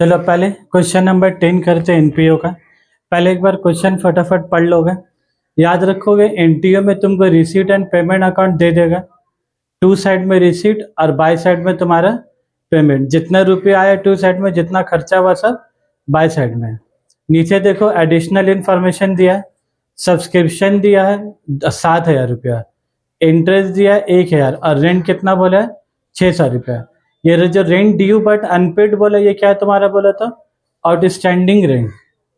चलो पहले question number 10 करते हैं एनपीओ का। पहले एक बार क्वेश्चन फटाफट पढ़ लोगे, याद रखोगे। एनटीओ में तुमको रिसीट एंड पेमेंट अकाउंट दे देगा, टू साइड में रिसीट और बाय साइड में तुम्हारा पेमेंट। जितना रुपया आया टू साइड में, जितना खर्चा हुआ सब बाय साइड में। नीचे देखो एडिशनल इंफॉर्मेशन दिया है, सब्सक्रिप्शन दिया है 7,000 रुपया, इंटरेस्ट दिया है 1,000 और रेंट कितना बोला है 600 रुपया। ये जो रेंट ड्यू बट अनपेड बोला, ये क्या है तुम्हारा बोला था आउटस्टैंडिंग रेंट।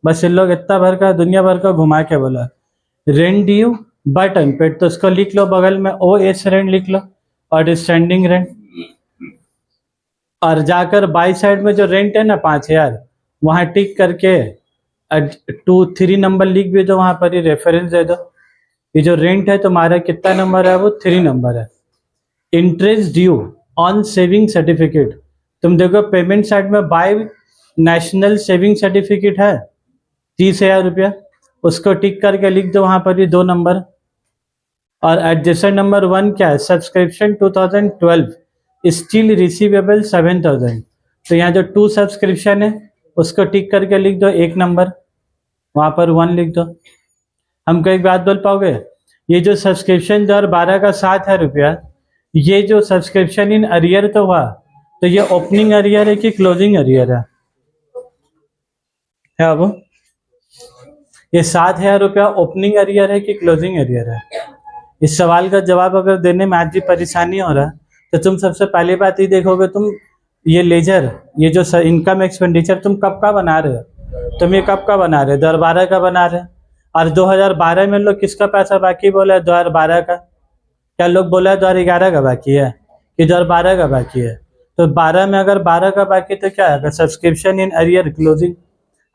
बस इन लोग इतना भर का दुनिया भर का घुमा के बोला रेंट ड्यू बट अनपेड, तो इसको लिख लो बगल में ओ एस रेंट लिख लो, आउटस्टैंडिंग रेंट। और जाकर बाई साइड में जो रेंट है ना 5,000, वहां टिक करके 2-3 नंबर लिख भी दो, वहां पर ही रेफरेंस दे दो। ये जो रेंट है तुम्हारा कितना नंबर है, वो 3 नंबर है। Interest due on saving certificate, तुम देखो पेमेंट साइड में बाय नेशनल सेविंग सर्टिफिकेट है 30,000 रुपया, उसको टिक करके लिख दो वहां पर ही 2 नंबर। और एडजस्टर नंबर 1 क्या है, सब्सक्रिप्शन 2012 स्टिल रिसीवेबल 7,000, तो यहाँ जो 2 सब्सक्रिप्शन है उसको टिक करके लिख दो 1 नंबर, वहां पर 1 लिख दो। हमको एक बात बोल पाओगे, ये जो सब्सक्रिप्शन 2012 का 7,000 रुपया, ये जो सब्सक्रिप्शन इन अरियर तो हुआ, तो ये ओपनिंग अरियर है कि क्लोजिंग अरियर है अब ये 7,000 रुपया ओपनिंग अरियर है कि क्लोजिंग अरियर है? इस सवाल का जवाब अगर देने में आज भी परेशानी हो रहा है, तो तुम सबसे पहली बात ये देखोगे, तुम ये लेजर, ये जो इनकम एक्सपेंडिचर तुम कब का बना रहे हो, तुम ये कब का बना रहे हो, 2012 का बना रहे हो। और 2012 में लोग किसका पैसा बाकी बोला है, 2012 का? क्या लोग बोला है 2011 का बाकी है कि 2012 का बाकी है? तो 12 में अगर 12 का बाकी तो क्या है, सब्सक्रिप्शन इन अरियर क्लोजिंग।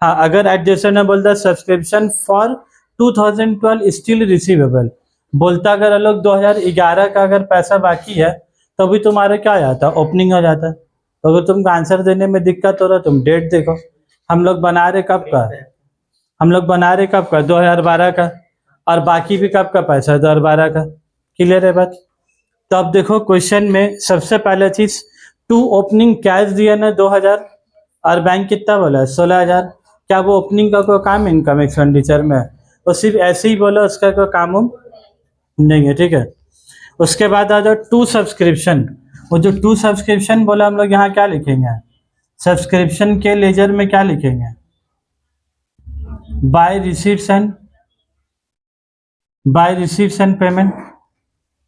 हाँ, अगर एडजस्टर ने बोलता सब्सक्रिप्शन फॉर 2012 स्टिल रिसीवेबल, बोलता अगर लोग 2011 का अगर पैसा बाकी है, तो भी तुम्हारा क्या आ जाता, ओपनिंग हो जाता। तो अगर तुमको आंसर देने में दिक्कत हो रहा, तुम डेट देखो। हम लोग बना रहे कब का, हम लोग बना रहे कब का, 2012 का, और बाकी भी कब का पैसा, 2012 का। क्लियर है बात? तो अब देखो क्वेश्चन में सबसे पहला चीज, टू ओपनिंग कैश दिया ना 2,000 और बैंक कितना बोला है 16,000। क्या वो ओपनिंग का कोई काम है इनकम एक्सपेंडिचर में? वो सिर्फ ऐसे ही बोला, उसका कोई काम नहीं है, ठीक है। उसके बाद आ जाओ टू सब्सक्रिप्शन। वो जो टू सब्सक्रिप्शन बोला, हम लोग यहाँ क्या लिखेंगे, सब्सक्रिप्शन के लेजर में क्या लिखेंगे, by receipts and payment.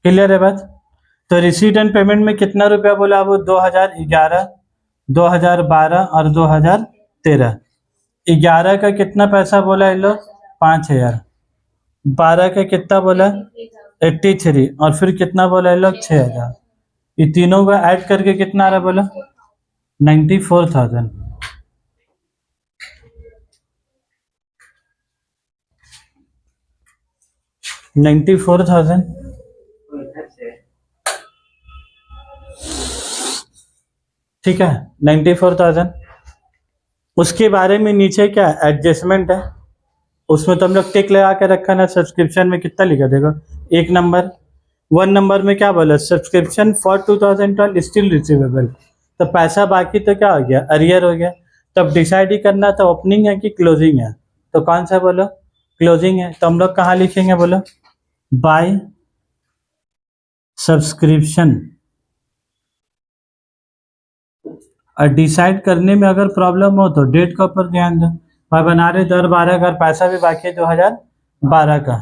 Clear है बात? तो रिसीट एंड पेमेंट में कितना रुपया बोला वो, 2011, 2012 और 2013। 11 का कितना पैसा बोला इन लोग, 5,000। 12 का कितना बोला 83, और फिर कितना बोला इन लोग 6,000। ये तीनों का ऐड करके कितना आ रहा बोला, 94,000। ठीक है, 94,000। उसके बारे में नीचे क्या एडजस्टमेंट है, उसमें तो हम लोग टिक लगा के रखा ना। सब्सक्रिप्शन में कितना लिखा देखो, 1 नंबर। 1 नंबर में क्या बोला, सब्सक्रिप्शन फॉर 2012 स्टिल रिसीवेबल, तो पैसा बाकी तो क्या हो गया, अरियर हो गया। तब डिसाइड ही करना था ओपनिंग है कि क्लोजिंग है, तो कौन सा बोलो, क्लोजिंग है। तो हम लोग कहाँ लिखेंगे बोलो, बाय सब्सक्रिप्शन। और डिसाइड करने में अगर प्रॉब्लम हो तो डेट का ऊपर ध्यान दो। भाई बना रहे 2012 का, पैसा भी बाकी है 2012 का,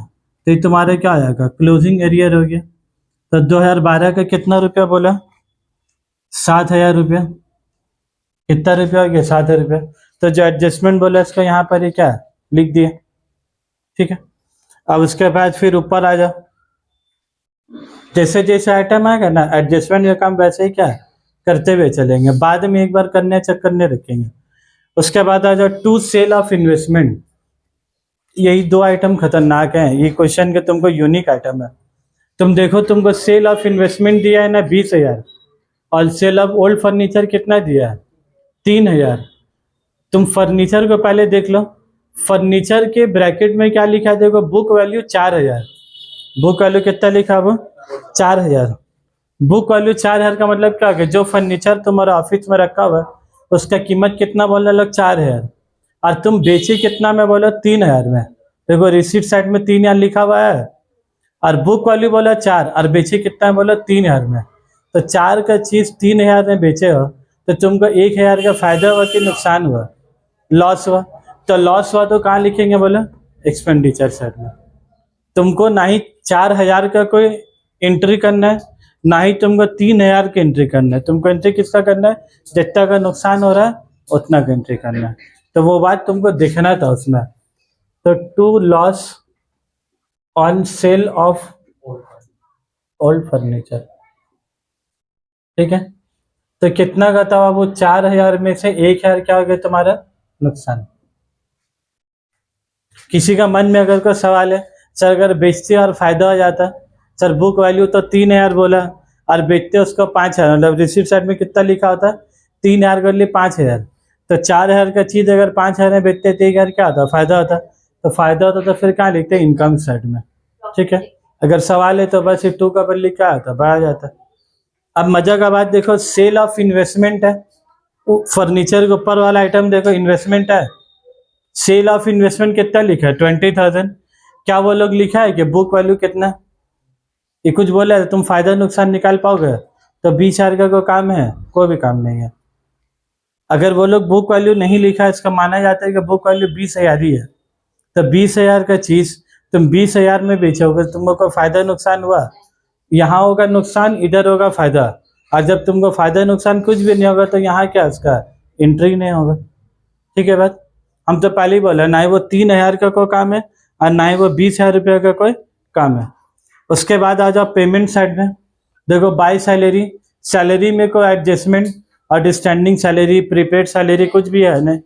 तो ये तुम्हारे क्या आ जाएगा, क्लोजिंग एरियर हो गया। तो 2012 का कितना रुपया बोला, 7,000 रुपया। कितना रुपया हो गया, 7,000 रुपया। तो जो एडजस्टमेंट बोला इसको यहाँ पर ही क्या लिख दिया, ठीक है। अब उसके बाद फिर ऊपर आ जाओ, जैसे जैसे आइटम आएगा ना, एडजस्टमेंट का काम वैसे ही क्या करते हुए चलेंगे, बाद में एक बार करने चक्कर नहीं रखेंगे। उसके बाद आ जाओ टू सेल ऑफ इन्वेस्टमेंट। यही 2 आइटम खतरनाक हैं, ये क्वेश्चन के तुमको यूनिक आइटम है। तुम देखो, तुमको सेल ऑफ इन्वेस्टमेंट दिया है ना 20,000, और सेल ऑफ ओल्ड फर्नीचर कितना दिया है 3,000। तुम फर्नीचर को पहले देख लो, फर्नीचर के ब्रैकेट में क्या लिखा है देखो, बुक वैल्यू 4,000। बुक वैल्यू कितना लिखा वो, 4,000। बुक वैल्यू 4,000 का मतलब क्या है, जो फर्नीचर तुम्हारा ऑफिस में रखा हुआ है उसका कीमत कितना बोला लोग 4,000, और तुम बेची कितना में बोलो 3,000 में। देखो रिसीट साइड में 3,000 लिखा हुआ है, और बुक वैल्यू बोला 4, और बेची कितना में बोलो 3,000 में। तो 4 का चीज़ 3,000 में बेचे हो तो तुमको 1,000 का फायदा हुआ कि नुकसान हुआ? लॉस हुआ। तो लॉस हुआ तो कहाँ लिखेंगे बोलो? एक्सपेंडिचर साइड में। तुमको ना ही 4,000 का कोई एंट्री करना है, ना ही तुमको 3,000 की एंट्री करना है। तुमको एंट्री किसका करना है? जितना का नुकसान हो रहा है उतना का एंट्री करना है। तो वो बात तुमको देखना था उसमें। तो to loss on sale of old furniture, ठीक है। तो कितना का था वो? 4,000 में से 1,000 क्या हो गया तुम्हारा? नुकसान। किसी का मन में अगर कोई सवाल है, सर अगर बेचते और फायदा हो जाता, सर बुक वैल्यू तो 3,000 बोला और बेचते उसको 5,000, मतलब रिसिप्ट साइड में कितना लिखा होता? 3,000 कर लिए 5,000। तो 4,000 का चीज़ अगर 5,000 में बेचते तो 1,000 क्या होता? फायदा होता। तो फायदा होता तो फिर कहाँ लिखते? इनकम साइड में, ठीक है। अगर सवाल है तो बस ये 2 का बदली क्या आता? बढ़ा जाता। अब मजा का बात देखो, सेल ऑफ इन्वेस्टमेंट है, फर्नीचर के ऊपर वाला आइटम देखो इन्वेस्टमेंट है। सेल ऑफ इन्वेस्टमेंट कितना लिखा है? 20,000। क्या वो लोग लिखा है कि बुक वैल्यू कितना? ये कुछ बोला है तुम फायदा नुकसान निकाल पाओगे? तो 20,000 का कोई काम है? कोई भी काम नहीं है। अगर वो लोग बुक वैल्यू नहीं लिखा है, इसका माना जाता है कि बुक वैल्यू 20,000 ही है। तो 20,000 का चीज तुम 20,000 में बेचोगे, तुमको कोई फायदा नुकसान हुआ? यहाँ होगा नुकसान, इधर होगा फायदा। और जब तुमको फायदा नुकसान कुछ भी नहीं होगा तो यहाँ क्या उसका एंट्री नहीं होगा, ठीक है बात। हम तो पहले ही बोला, ना ही वो 3,000 का कोई काम है और ना ही वो 20,000 रुपये का कोई काम है। उसके बाद आ जाओ पेमेंट साइड में। देखो बाय सैलरी, सैलरी में कोई adjustment, outstanding salary, prepaid salary कुछ भी है नहीं।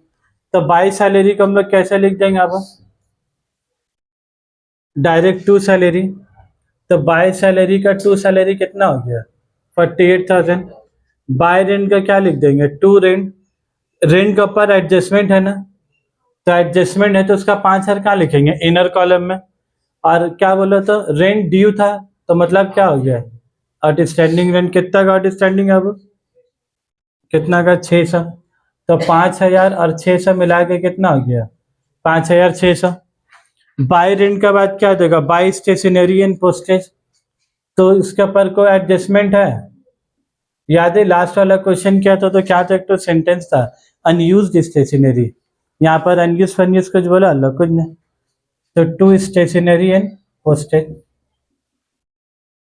तो बाय सैलरी को हम लोग कैसे लिख देंगे? आप डायरेक्ट टू सैलरी। तो बाय सैलरी का टू सैलरी कितना हो गया? 48,000। बाय रेंट का क्या लिख देंगे? To rent. रेंट के ऊपर एडजस्टमेंट है ना, तो एडजस्टमेंट है तो उसका 5,000 कहाँ लिखेंगे? इनर कॉलम में। और क्या बोला तो रेंट ड्यू था, तो मतलब क्या हो गया? Outstanding rent. कितना का आउटस्टैंडिंग है? अब कितना का? 600। तो 5,000 और 600 मिला के कितना हो गया? 5,600। बाय रेंट का बाद क्या देगा? By stationery and postage. तो इसके ऊपर कोई एडजस्टमेंट है? याद है लास्ट वाला क्वेश्चन क्या था? तो क्या था? एक तो सेंटेंस था अनयूज्ड स्टेशनरी। यहाँ पर अनयूज फनयूज कुछ बोला? अल्लाह कुछ नहीं। तो टू स्टेशनरी एंड पोस्टेज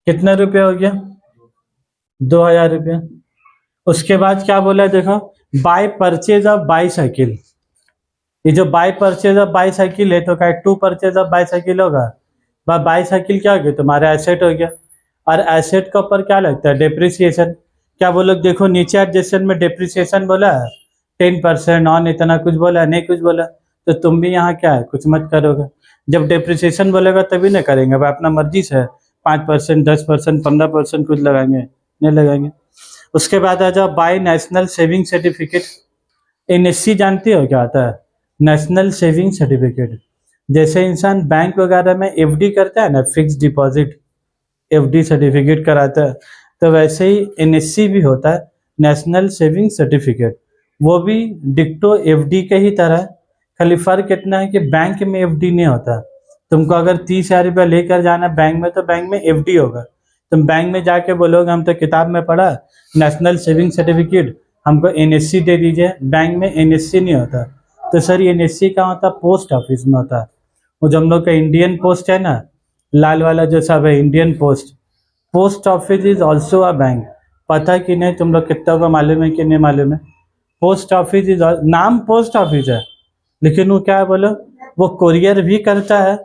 कितना रुपया हो गया? 2,000 रुपया। उसके बाद क्या बोला देखो, बाय परचेज ऑफ बाईसाइकिल। ये जो बाय परचेज ऑफ बाईसाइकिल है तो क्या टू परचेज ऑफ बाईसाइकिल होगा? बाईसाइकिल क्या हो गया? तुम्हारा एसेट हो गया। और एसेट के ऊपर क्या लगता है? डेप्रिसिएशन। क्या वो लोग देखो नीचे एडजस्टमेंट में डेप्रिसिएशन बोला है 10% ऑन, इतना कुछ बोला नहीं कुछ बोला। तो तुम भी यहाँ क्या है कुछ मत करोगे। जब डेप्रिसिएशन बोलेगा तभी ना करेंगे, भाई अपना मर्जी से 5%, 10%, 15% कुछ लगाएंगे नहीं लगाएंगे। उसके बाद आ जाओ by national saving certificate. NSC जानती हो क्या आता है? National saving certificate. जैसे इंसान बैंक वगैरह में FD करता है ना, फिक्स डिपॉजिट FD सर्टिफिकेट कराता है, तो वैसे ही NSC भी होता है, नेशनल सेविंग सर्टिफिकेट। वो भी डिक्टो FD के ही तरह है, खाली फर्क इतना है कि बैंक में FD नहीं होता। तुमको अगर 30,000 रुपया लेकर जाना बैंक में तो बैंक में FD होगा। तुम बैंक में जाके बोलोगे हम तो किताब में पढ़ा नेशनल सेविंग सर्टिफिकेट, हमको NSC दे दीजिए। बैंक में NSC नहीं होता। तो सर ये NSC कहाँ होता? पोस्ट ऑफिस में होता। वो जो हम लोग का इंडियन पोस्ट है ना, लाल वाला जो सब है Indian post, post office is also a bank. पता कि नहीं तुम लोग कितना को मालूम है कि नहीं मालूम है? पोस्ट ऑफिस इज, नाम पोस्ट ऑफिस है लेकिन वो क्या है बोलो, वो कोरियर भी करता है।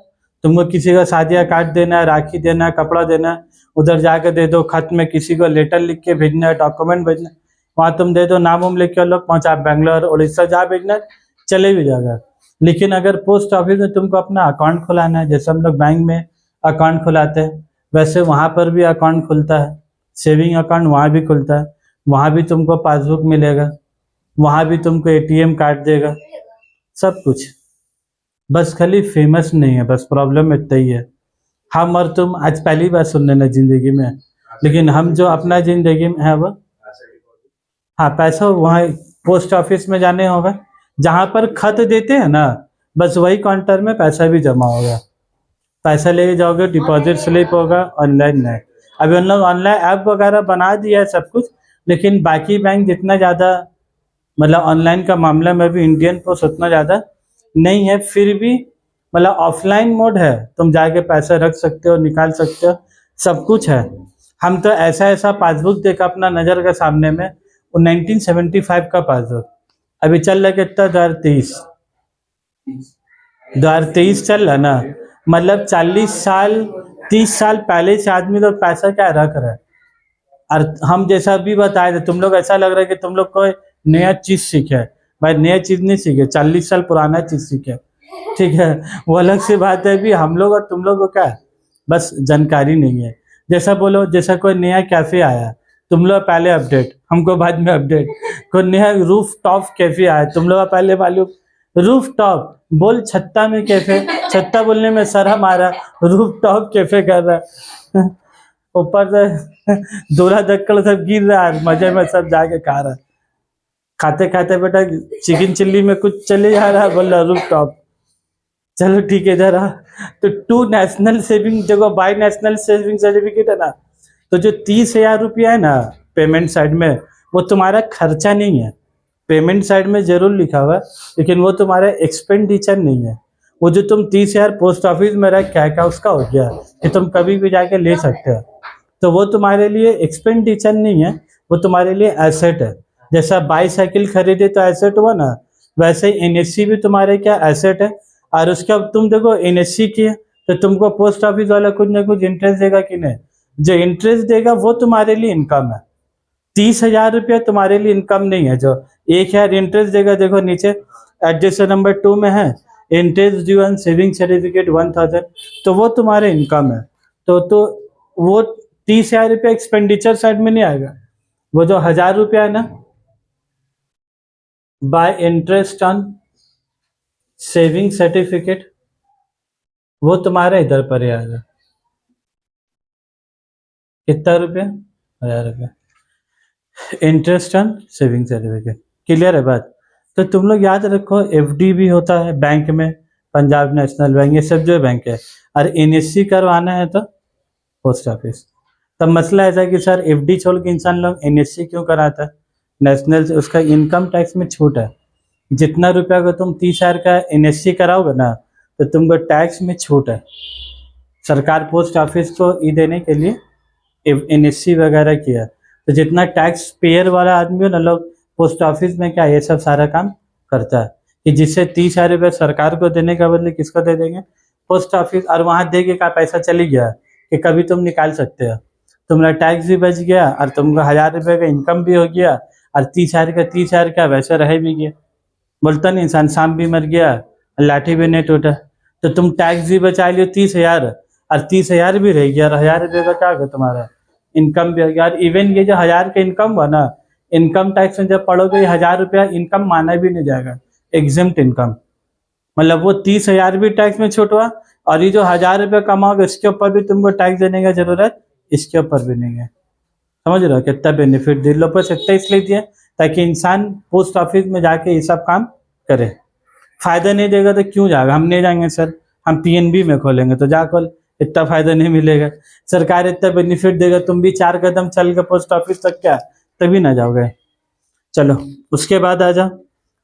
तुमको किसी का शादियाँ कार्ड देना है, राखी देना है, कपड़ा देना है, उधर जाकर दे दो। खत में किसी को लेटर लिख के भेजना है, डॉक्यूमेंट भेजना है, वहाँ तुम दे दो, नाम उम लिख के लोग पहुँचा बेंगलोर उड़ीसा जहाँ भेजना है चले भी जाएगा। लेकिन अगर पोस्ट ऑफिस में तुमको अपना अकाउंट खुलाना है, जैसे हम लोग बैंक में अकाउंट खुलाते हैं वैसे वहाँ पर भी अकाउंट खुलता है, सेविंग अकाउंट वहाँ भी खुलता है। वहाँ भी तुमको पासबुक मिलेगा, वहाँ भी तुमको ATM कार्ड देगा, सब कुछ। बस खाली फेमस नहीं है, बस प्रॉब्लम इतना ही है। हम और तुम आज पहली बार सुन लेना जिंदगी में, लेकिन हम जो अपना जिंदगी में है वो, हाँ पैसा वहाँ पोस्ट ऑफिस में जाने होगा, जहां पर खत देते हैं ना, बस वही काउंटर में पैसा भी जमा होगा, पैसा लेके जाओगे, डिपॉजिट स्लिप होगा, ऑनलाइन नहीं। अभी उन लोग ऑनलाइन ऐप वगैरह बना दिया है सब कुछ, लेकिन बाकी बैंक जितना ज़्यादा मतलब ऑनलाइन का मामला में भी इंडियन पोस्ट उतना ज़्यादा नहीं है, फिर भी मतलब ऑफलाइन मोड है, तुम जाके पैसा रख सकते हो, निकाल सकते हो, सब कुछ है। हम तो ऐसा ऐसा पासबुक देखा अपना नज़र के सामने में, वो 1975 का पासबुक अभी चल रहा है कितना, 2023 चल रहा ना, मतलब 40 साल 30 साल पहले से आदमी लोग पैसा क्या रख रहा है। और हम जैसा भी बताए थे, तुम लोग ऐसा लग रहा है कि तुम लोग कोई नया चीज सीखे है। भाई नया चीज नहीं सीखे, 40 साल पुराना चीज सीखे, ठीक है, वो अलग सी बात है। भी हम लोग और तुम लोग को क्या है, बस जानकारी नहीं है। जैसा बोलो, जैसा कोई नया कैफे आया, तुम लोग पहले अपडेट, हमको बाद में अपडेट। कोई नया रूफ टॉप कैफे आया, तुम लोग पहले मालूम, रूफ टॉप बोल, छत्ता में कैफे, छत्ता बोलने में शर्म आ रहा, रूफ टॉप कैफे कर रहा है। ऊपर से दूल्हा दक्कड़ सब गिर रहा है, मजे में सब जाके खा रहा है, खाते खाते बेटा चिकन चिल्ली में कुछ चले जा रहा है, बोल रहा रूफ टॉप। चलो ठीक है, इधर आ। तो 2 नेशनल सेविंग जगह बाई नेशनल सेविंग सर्टिफिकेट है ना, तो जो 30,000 रुपया है ना पेमेंट साइड में, वो तुम्हारा खर्चा नहीं है। पेमेंट साइड में जरूर लिखा हुआ है, लेकिन वो तुम्हारा एक्सपेंडिचर नहीं है। वो जो तुम 30,000 पोस्ट ऑफिस में रख क्या उसका हो गया कि तुम कभी भी जाके ले सकते हो, तो वो तुम्हारे लिए एक्सपेंडिचर नहीं है, वो तुम्हारे लिए एसेट है। जैसा बाईसाइकिल खरीदे तो एसेट हुआ ना, वैसे ही एनएससी भी तुम्हारे क्या एसेट है। और उसके अब तुम देखो एनएससी की है, तो तुमको पोस्ट ऑफिस वाला कुछ ना कुछ इंटरेस्ट देगा कि नहीं, जो इंटरेस्ट देगा वो तुम्हारे लिए इनकम है। 30,000 रुपया तुम्हारे लिए इनकम नहीं है। जो 1,000 इंटरेस्ट देगा, देखो नीचे एडजस्टर नंबर 2 में है, interest due on saving certificate 1,000, तो वो तुम्हारे इनकम है। तो वो 30,000 रुपया एक्सपेंडिचर साइड में नहीं आएगा। वो जो 1,000 रुपया है ना, bye interest on saving certificate, वो तुम्हारा इधर पर ही आएगा। कितना रुपया, 1,000 रुपया interest on saving certificate. Clear है बात। तो तुम लोग याद रखो, एफडी भी होता है बैंक में, पंजाब नेशनल बैंक, ये सब जो बैंक है। और एनएससी करवाना है तो पोस्ट ऑफिस। तब मसला ऐसा है कि सर एफडी छोड़ के इंसान लोग एनएससी क्यों कराता है, नेशनल से उसका इनकम टैक्स में छूट है। जितना रुपया को तुम 30,000 का एनएससी कराओगे ना, तो तुमको टैक्स में छूट है। सरकार पोस्ट ऑफिस को ये देने के लिए एनएससी वगैरह किया, तो जितना टैक्स पेयर वाला आदमी हो ना, लोग पोस्ट ऑफिस में क्या ये सब सारा काम करता है, कि जिससे 30,000 रुपये सरकार को देने का बदले किसको दे देंगे, पोस्ट ऑफिस। और वहाँ दे के का पैसा चली गया कि कभी तुम निकाल सकते हो, तुम्हारा टैक्स भी बच गया और तुमको 1,000 रुपये का इनकम भी हो गया, और 30,000 का वैसे रह भी गया। बोलता नहीं इंसान, सांप भी मर गया लाठी भी नहीं टूटा। तो तुम टैक्स भी बचा लियो 30,000, और 30,000 भी रह गया, और 1,000 रुपये का क्या होगा तुम्हारा इनकम भी हो गया। और इवन ये जो 1,000 का इनकम हुआ ना, इनकम टैक्स में जब पढ़ोगे 1,000 रुपया इनकम माना भी नहीं जाएगा, एग्जेम्प्ट इनकम। मतलब वो 30,000 भी टैक्स में छूट हुआ, और ये जो 1,000 रुपया कमाओगे इसके ऊपर भी तुमको टैक्स देने की जरूरत इसके ऊपर भी नहीं है। समझ रहे हो कितना बेनिफिट दिल पर सकता है, इसलिए दिया ताकि इंसान पोस्ट ऑफिस में जाके ये सब काम करे। फायदा नहीं देगा तो क्यों जाएगा, हम नहीं जाएंगे सर, हम पीएनबी में खोलेंगे तो जा खोल, इतना फायदा नहीं मिलेगा। सरकार इतना बेनिफिट देगा, तुम भी 4 कदम चल के पोस्ट ऑफिस तक क्या तभी ना जाओगे। चलो उसके बाद आ जाओ,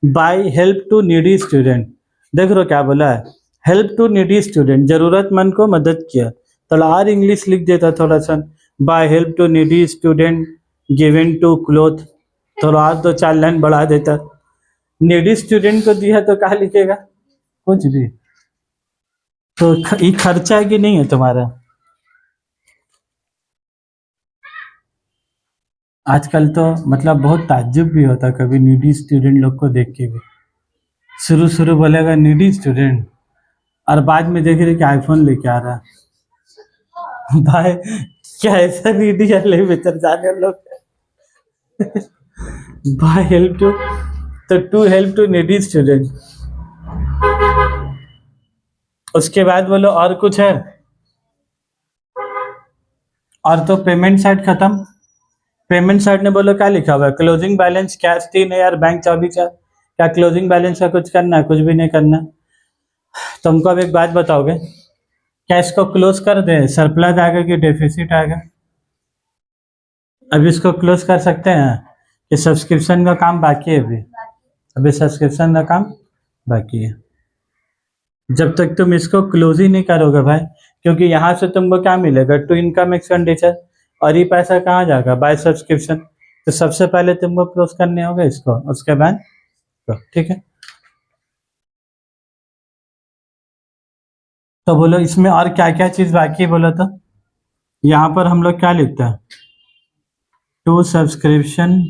by help to needy student. देख रहे हो क्या बोला है, हेल्प टू नीडी स्टूडेंट, जरूरतमंद को मदद किया। तो और इंग्लिश लिख देता थोड़ा सा, by help to needy student given to cloth, थोड़ा और 2-4 लाइन बढ़ा देता। नीडी स्टूडेंट को दिया तो क्या लिखेगा, कुछ भी। तो ये खर्चा कि नहीं है तुम्हारा। आजकल तो मतलब बहुत ताज्जुब भी होता कभी नीडी स्टूडेंट लोग को देख के भी। शुरू शुरू बोलेगा नीडी स्टूडेंट, और बाद में देख रहे कि आईफोन लेके आ रहा। भाई क्या ऐसा नीडी है, ले बेचर जाने लोग। बाय हेल्प टू, तो to help to needy student. उसके बाद बोलो और कुछ है, और तो पेमेंट साइड खत्म। पेमेंट साइड ने बोलो क्या लिखा हुआ है, क्लोजिंग बैलेंस कैश 3,000, बैंक 24,000। क्या क्लोजिंग बैलेंस का कुछ करना है? कुछ भी नहीं करना। तुमको अब एक बात बताओगे, कैश को क्लोज कर दे, सरप्लस आएगा कि डेफिसिट आएगा? अभी इसको क्लोज कर सकते हैं? ये सब्सक्रिप्शन का काम बाकी है अभी सब्सक्रिप्शन का काम बाकी है। जब तक तुम इसको क्लोज ही नहीं करोगे भाई, क्योंकि यहाँ से तुमको क्या मिलेगा, टू इनकम एक्सपेंडिचर, और ये पैसा कहाँ जाएगा, बाय सब्सक्रिप्शन। तो सबसे पहले तुमको क्लोज करने होगा इसको, उसके बाद ठीक है। तो बोलो इसमें और क्या क्या चीज बाकी है बोलो तो। यहाँ पर हम लोग क्या लिखते हैं, to subscription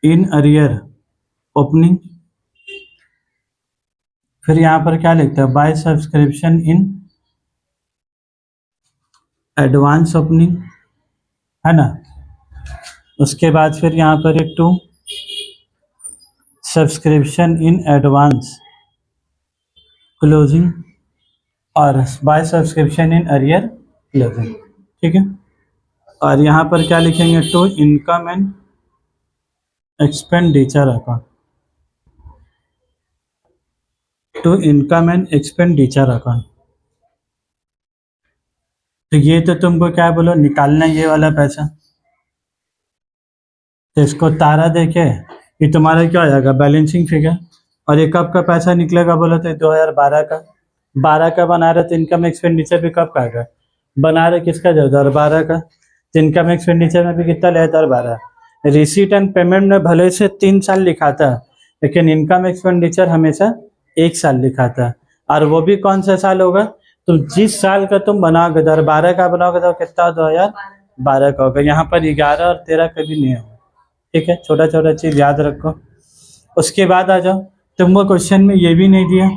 in arrear opening, फिर यहाँ पर क्या लिखते हैं, by subscription in advance opening, है ना। उसके बाद फिर यहाँ पर एक to subscription in advance closing, और by subscription in arrear closing, ठीक है। और यहाँ पर क्या लिखेंगे, to income and expenditure account, to income and expenditure account. तो ये तो तुमको क्या बोलो, निकालना ये वाला पैसा। तो इसको तारा देके ये तुम्हारा क्या हो जाएगा, बैलेंसिंग फिगर। और ये कब का पैसा निकलेगा बोलो तो 2012 का, 12 का बना रहे तो इनकम एक्सपेंडिचर भी कब का आएगा, बना रहे किसका, 2012 का। तो इनकम एक्सपेंडिचर में भी कितना ले, 2012। रिसीट एंड पेमेंट में भले से 3 साल लिखा था, लेकिन इनकम एक्सपेंडिचर हमेशा 1 साल लिखा था। और वो भी कौन सा साल होगा, तो जिस साल का तुम बनाओगे, 2012 का बनाओगे तो कितना 2012 का होगा। यहाँ पर 11 और 13 कभी नहीं होगा, ठीक है। छोटा छोटा चीज याद रखो। उसके बाद आ जाओ, तुमको क्वेश्चन में ये भी नहीं दिया,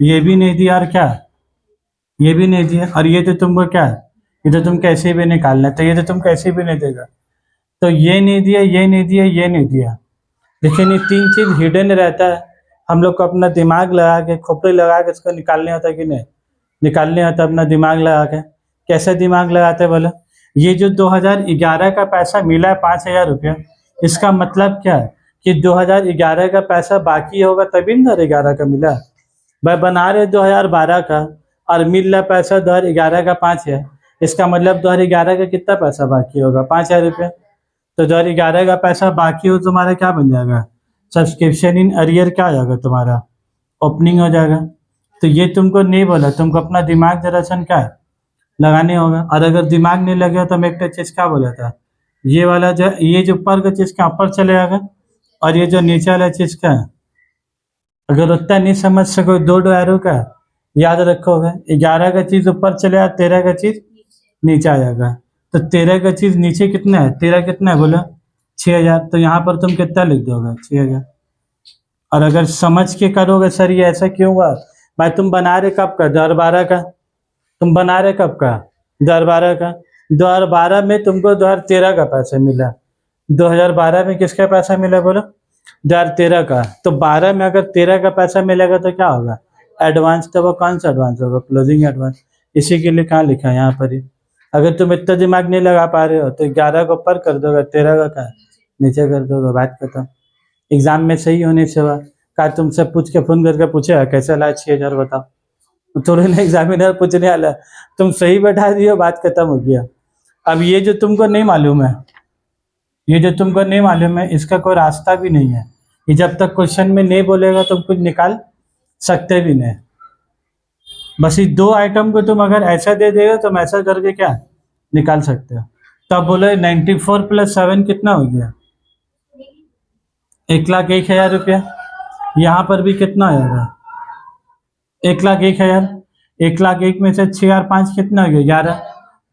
ये भी नहीं दिया, और क्या, ये भी नहीं दिया, और ये तो तुमको क्या, ये तो तुम कैसे भी निकालना, तो ये तो तुम कैसे भी नहीं देगा। तो ये नहीं दिया, ये नहीं दिया, ये नहीं दिया, लेकिन ये 3 चीज हिडन रहता है। हम लोग को अपना दिमाग लगा के, खोपड़ी लगा के इसको निकालने होता है कि नहीं, निकालने होता है अपना दिमाग लगा के। कैसे दिमाग लगाते बोलो, ये जो 2011 का पैसा मिला है 5,000 रुपया, इसका मतलब क्या है कि 2011 का पैसा बाकी होगा तभी ना 2011 का मिला। भाई बना रहे 2012 का और मिल रहा पैसा 2011 का 5 है, इसका मतलब 2011 का कितना पैसा बाकी होगा, 5,000 रुपया। तो 2011 का पैसा बाकी हो तुम्हारा क्या बन जाएगा, सब्सक्रिप्शन इन अरियर क्या आ जाएगा तुम्हारा, ओपनिंग हो जाएगा। तो ये तुमको नहीं बोला, तुमको अपना दिमाग जरा क्या है लगाने होगा। और अगर दिमाग नहीं लगे तो मैं एक चीज क्या बोला था, ये वाला जो, ये जो ऊपर का चीज का ऊपर चले जाएगा, और ये जो नीचे वाला चीज का, अगर उतना नहीं समझ सको 2 एरो का याद रखोगे, 11 का चीज ऊपर चलेगा, 13 का चीज नीचे आ जाएगा। तो 13 का चीज नीचे कितना है, 13 कितना है बोलो, 6,000। तो यहाँ पर तुम कितना लिख दोगे, 6,000। और अगर समझ के करोगे सर ये ऐसा क्यों हुआ, भाई तुम बना रहे कब का, 2012 का, तुम बना रहे कब का, 2012 का। 2012 में तुमको 2013 का पैसा मिला, 2012 में किसका पैसा मिला बोलो, 2013 का। तो 12 में अगर 13 का पैसा मिलेगा तो क्या होगा, एडवांस। तो वो कौन सा एडवांस होगा, क्लोजिंग एडवांस। इसी के लिए कहाँ लिखा है यहाँ पर ही। अगर तुम इतना दिमाग नहीं लगा पा रहे हो तो 11 को ऊपर कर दोगे, 13 का क्या नीचे कर दोगे, बात खत्म। एग्जाम में सही होने से हुआ, क्या तुमसे पूछ के फोन करके पूछेगा कैसे लाया 6,000 बताओ, थोड़े ना एग्जामिनर पूछने वाला, तुम सही बैठा दियो, बात खत्म हो गया। अब ये जो तुमको नहीं मालूम है, ये जो तुमको नहीं मालूम है, इसका कोई रास्ता भी नहीं है। ये जब तक क्वेश्चन में नहीं बोलेगा तुम कुछ निकाल सकते भी नहीं। बस ये 2 आइटम को तुम अगर ऐसा दे देगा तुम ऐसा करके क्या निकाल सकते हो। तो अब बोलो 94 + 7 कितना हो गया, 1,01,000 रुपया। यहाँ पर भी कितना आएगा, 1,01,000। 1,01,000 में से 6 और 5 कितना हो गया, 11।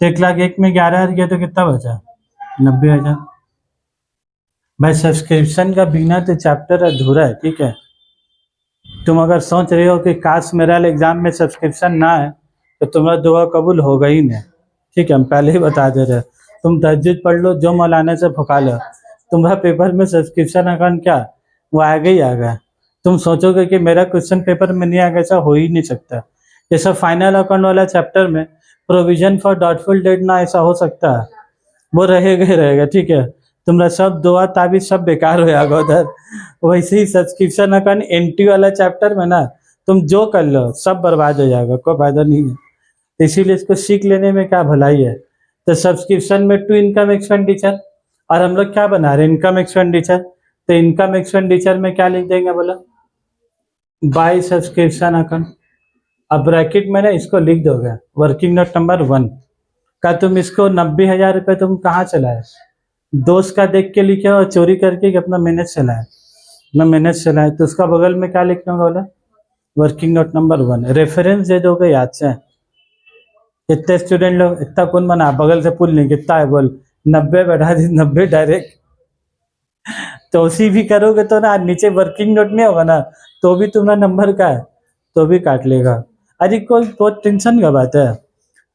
तो 1,01,000 में 11 गया तो कितना बचा, 90,000। भाई सब्सक्रिप्शन का बिना तो चैप्टर अधूरा है, ठीक है। तुम अगर सोच रहे हो कि काश मेरा एग्जाम में सब्सक्रिप्शन ना है तो तुम्हारा दुआ कबूल होगा ही नहीं, ठीक है। हम पहले ही बता दे रहे, तुम तहज्जुद पढ़ लो, जो मौलाना से फुका लो, तुम्हारा पेपर में सब्सक्रिप्शन अकाउंट क्या वो आएगा ही आएगा। तुम सोचोगे कि मेरा क्वेश्चन पेपर में नहीं आएगा, ऐसा हो ही नहीं सकता। जैसा फाइनल अकाउंट वाला चैप्टर में प्रोविजन फॉर डाउटफुल डेट ना, ऐसा हो सकता है। वो रहेगा ही रहेगा, ठीक है। तुम्हारा सब दुआ ताबीज सब बेकार हो जाएगा उधर। वैसे ही सब्सक्रिप्शन अकाउंट एंट्री वाला चैप्टर में ना तुम जो कर लो सब बर्बाद हो जाएगा, कोई फायदा नहीं है। तो इसीलिए इसको सीख लेने में क्या भलाई है। तो सब्सक्रिप्शन में टू इनकम एक्सपेंडिचर, और हम लोग क्या बना रहे हैं, इनकम एक्सपेंडिचर। तो इनकम एक्सपेंडिचर में क्या लिख देंगे बोलो, बाय सब्सक्रिप्शन अकाउंट। अब ब्रैकेट में ना इसको लिख दोगे वर्किंग नोट नंबर 1 का। तुम इसको 90,000 रुपये तुम कहाँ चलाए, दोस्त का देख के लिखे और चोरी करके कि अपना मेहनत चलाए, मैं मेहनत चलाए। तो उसका बगल में क्या लिखना होगा बोला, वर्किंग नोट नंबर 1। रेफरेंस दे दोगे याद से। कितने स्टूडेंट लोग, इतना कौन बना, बगल से पुल नहीं, कितना है बोल, 90 बैठा दी, 90 डायरेक्ट। तो उसी भी करोगे तो ना नीचे वर्किंग नोट नहीं होगा ना, तो भी तुम्हारा नंबर का है, तो भी काट लेगा। अरे कोई बहुत टेंशन का बात है।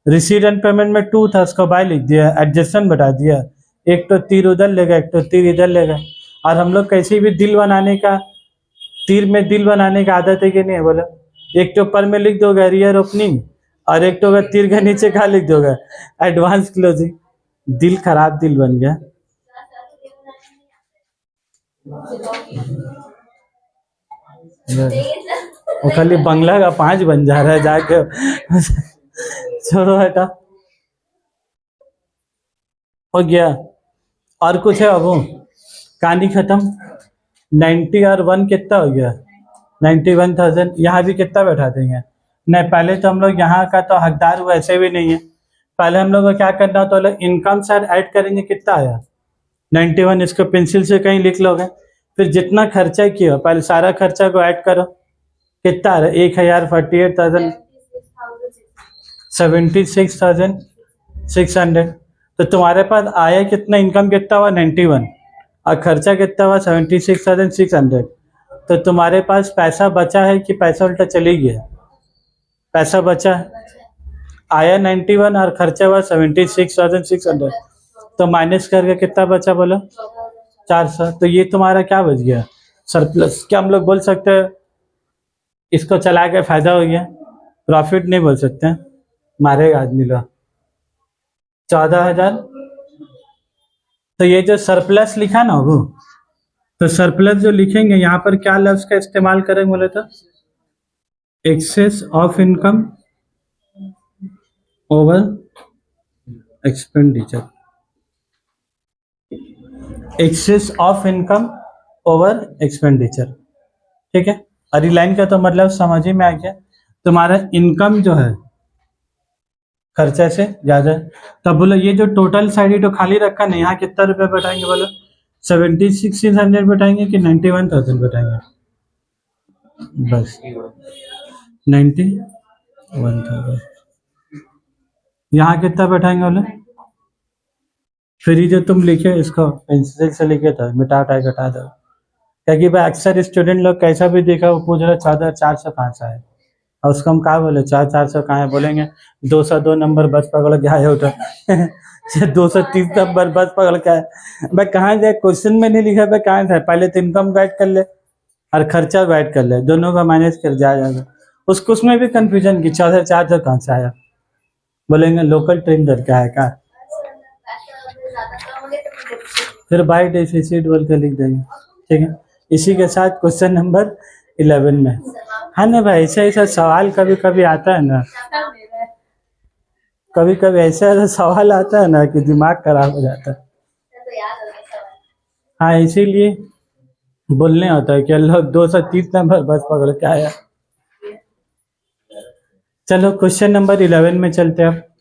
रिसीट एंड पेमेंट में 2 था, उसको बाय लिख दिया, एडजस्टमेंट बता दिया। एक तो तीर उधर लेगा, एक तो तीर इधर लेगा। और हम लोग कैसे भी दिल बनाने का, तीर में दिल बनाने का आदत है कि नहीं है बोला। एक तो ऊपर में लिख दोगे एरियर ओपनिंग, और एक तो तीर के नीचे क्या लिख दोगे, एडवांस क्लोजिंग। दिल खराब दिल बन गया। वो खाली बंगला का 5 बन जा रहा है जाके। छोड़ो हटा, हो गया। और कुछ है बाबू, कहानी खत्म। 90 और 1 कितना हो गया, 91,000। यहाँ भी कितना बैठा देंगे, नहीं पहले तो हम लोग यहाँ का तो हकदार वैसे भी नहीं है। पहले हम लोग को क्या करना होता है, इनकम से ऐड करेंगे, कितना आया 91। इसको पेंसिल से कहीं लिख लोगे। फिर जितना खर्चा किया पहले सारा खर्चा को ऐड करो, कितना आ रहा है, 1,48,000, 76,600। तो तुम्हारे पास आया कितना, इनकम कितना हुआ 91, और खर्चा कितना हुआ 76,600। तो तुम्हारे पास पैसा बचा है कि पैसा उल्टा चली गया, पैसा बचा आया 91 और खर्चा हुआ 76,600। तो माइनस करके कितना बचा बोलो, 400। तो ये तुम्हारा क्या बच गया, सरप्लस। क्या हम लोग बोल सकते हैं इसको चला के फायदा हो गया, प्रॉफिट नहीं बोल सकते, मारेगा आदमी लोग। 14,000। तो ये जो सरप्लस लिखा ना वो, तो सरप्लस जो लिखेंगे यहाँ पर क्या लफ्ज का इस्तेमाल करेंगे बोले तो, excess of income over expenditure. Excess of income over expenditure, ठीक है। और ये लाइन का तो मतलब समझ ही में आ गया, तुम्हारा इनकम जो है खर्चे से ज्यादा है। तब बोलो ये जो टोटल साइड है तो खाली रखा नहीं, यहाँ कितना रुपए बैठाएंगे बोलो, 76,600 बैठाएंगे कि 91,000 बैठाएंगे, बस 91,000। यहाँ कितना बैठाएंगे बोलो, फिर ये जो तुम लिखे इसको पेंसिल से लिखे था, मिटा उठा के हटा दो। क्योंकि भाई अक्सर स्टूडेंट लोग कैसा भी देखा वो पूछ रहे 14,400 कहाँ से है, और उसको हम कहा बोले 4,400 कहाँ है, बोलेंगे 202 नंबर बस पकड़ के आए हो तो 230 नंबर बस पकड़ के आए। भाई कहाँ जाए, क्वेश्चन में नहीं लिखा भाई कहाँ जाए, पहले तो इनकम गाइड कर ले और खर्चा गाइड कर ले, दोनों का मैनेज कर जाएगा। उसको उसमें भी कंफ्यूजन की 14,400 कहाँ से आया, बोलेंगे लोकल ट्रेन दर क्या है क्या, फिर बाई डेफिसिट बोल के लिख देंगे, ठीक है। इसी के साथ क्वेश्चन नंबर 11 में, हाँ ना भाई, ऐसा ऐसा सवाल कभी कभी आता है ना, कभी कभी ऐसा ऐसा सवाल आता है ना कि दिमाग खराब हो जाता है। हाँ इसीलिए बोलने होता है कि अल्लाह 230 नंबर बस पकड़ के आया। चलो क्वेश्चन नंबर 11 में चलते हैं अब।